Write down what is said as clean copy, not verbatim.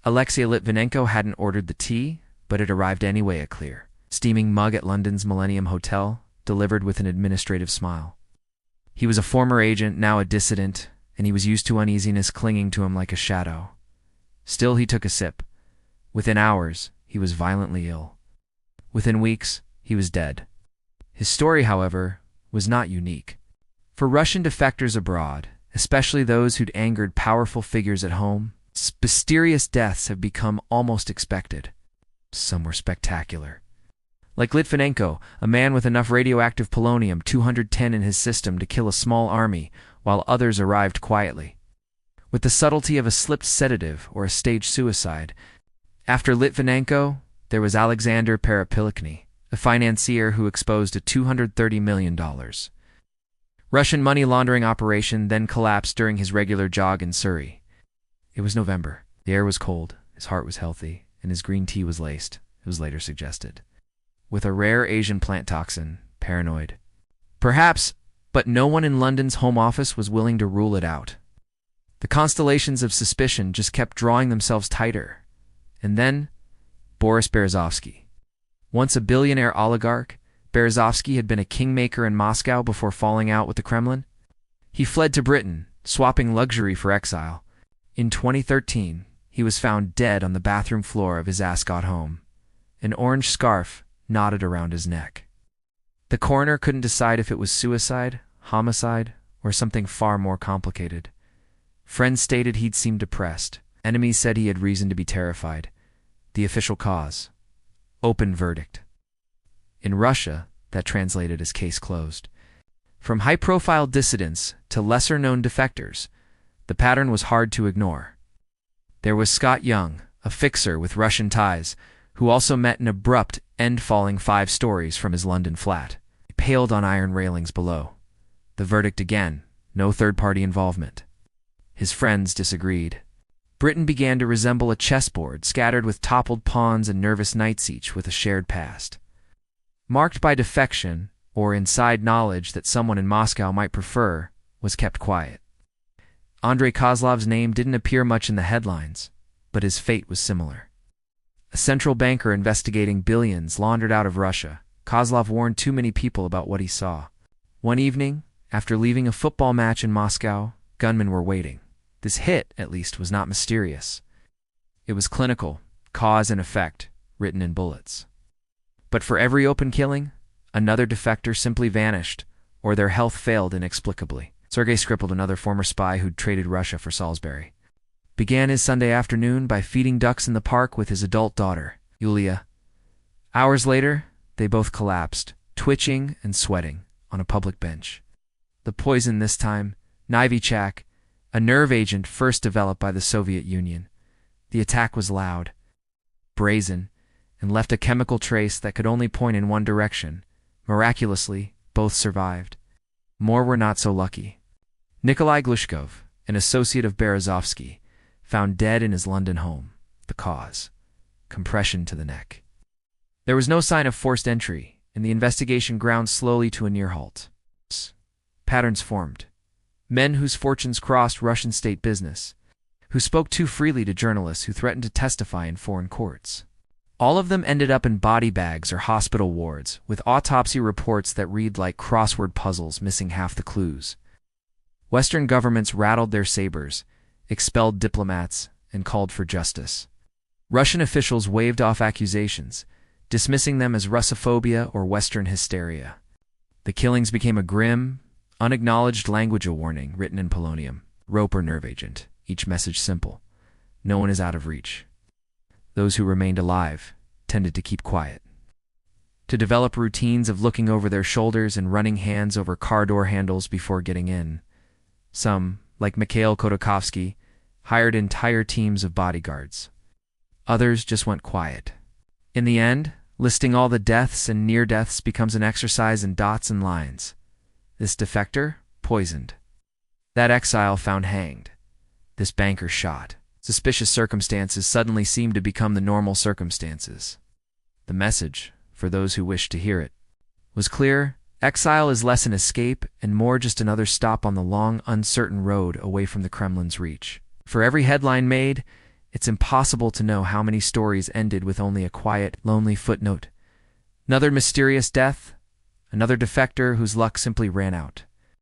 Alexei Litvinenko hadn't ordered the tea, but it arrived anyway, a clear, steaming mug at London's Millennium Hotel, delivered with an administrative smile. He was a former agent, now a dissident, and he was used to uneasiness clinging to him like a shadow. Still, he took a sip. Within hours, he was violently ill. Within weeks, he was dead. His story, however, was not unique. For Russian defectors abroad, especially those who'd angered powerful figures at home, mysterious deaths have become almost expected. Some were spectacular. Like Litvinenko, a man with enough radioactive polonium-210 in his system to kill a small army, while others arrived quietly, with the subtlety of a slipped sedative or a staged suicide. After Litvinenko, there was Alexander Litvinenko, a financier who exposed a $230 million Russian money laundering operation, then collapsed during his regular jog in Surrey. It was November. The air was cold, his heart was healthy, and his green tea was laced, it was later suggested, with a rare Asian plant toxin, paranoid. Perhaps, but no one in London's Home Office was willing to rule it out. The constellations of suspicion just kept drawing themselves tighter. And then, Boris Berezovsky. Once a billionaire oligarch, Berezovsky had been a kingmaker in Moscow before falling out with the Kremlin. He fled to Britain, swapping luxury for exile. In 2013, he was found dead on the bathroom floor of his Ascot home, an orange scarf knotted around his neck. The coroner couldn't decide if it was suicide, homicide, or something far more complicated. Friends stated he'd seemed depressed. Enemies said he had reason to be terrified. The official cause: open verdict. In Russia, that translated as case closed. From high-profile dissidents to lesser-known defectors, the pattern was hard to ignore. There was Scott Young, a fixer with Russian ties, who also met an abrupt end falling 5 stories from his London flat. He paled on iron railings below. The verdict again: no third-party involvement. His friends disagreed. Britain began to resemble a chessboard scattered with toppled pawns and nervous knights, each with a shared past, marked by defection or inside knowledge that someone in Moscow might prefer, was kept quiet. Andrei Kozlov's name didn't appear much in the headlines, but his fate was similar. A central banker investigating billions laundered out of Russia, Kozlov warned too many people about what he saw. One evening, after leaving a football match in Moscow, gunmen were waiting. This hit, at least, was not mysterious. It was clinical, cause and effect, written in bullets. But for every open killing, another defector simply vanished, or their health failed inexplicably. Sergei Skripal, another former spy who'd traded Russia for Salisbury, began his Sunday afternoon by feeding ducks in the park with his adult daughter, Yulia. Hours later, they both collapsed, twitching and sweating, on a public bench. The poison this time, Novichok, a nerve agent first developed by the Soviet Union. The attack was loud, brazen, and left a chemical trace that could only point in one direction. Miraculously, both survived. More were not so lucky. Nikolai Glushkov, an associate of Berezovsky, found dead in his London home. The cause: compression to the neck. There was no sign of forced entry, and the investigation ground slowly to a near halt. Patterns formed. Men whose fortunes crossed Russian state business, who spoke too freely to journalists who threatened to testify in foreign courts. All of them ended up in body bags or hospital wards, with autopsy reports that read like crossword puzzles missing half the clues. Western governments rattled their sabers, expelled diplomats, and called for justice. Russian officials waved off accusations, dismissing them as Russophobia or Western hysteria. The killings became a grim, unacknowledged language warning written in polonium, rope or nerve agent, each message simple: no one is out of reach. Those who remained alive tended to keep quiet, to develop routines of looking over their shoulders and running hands over car door handles before getting in. Some, like Mikhail Khodorkovsky, hired entire teams of bodyguards. Others just went quiet. In the end, listing all the deaths and near-deaths becomes an exercise in dots and lines. This defector, poisoned. That exile found hanged. This banker shot. Suspicious circumstances suddenly seemed to become the normal circumstances. The message, for those who wished to hear it, was clear: exile is less an escape and more just another stop on the long, uncertain road away from the Kremlin's reach. For every headline made, It's impossible to know how many stories ended with only a quiet, lonely footnote. Another mysterious death, another defector whose luck simply ran out.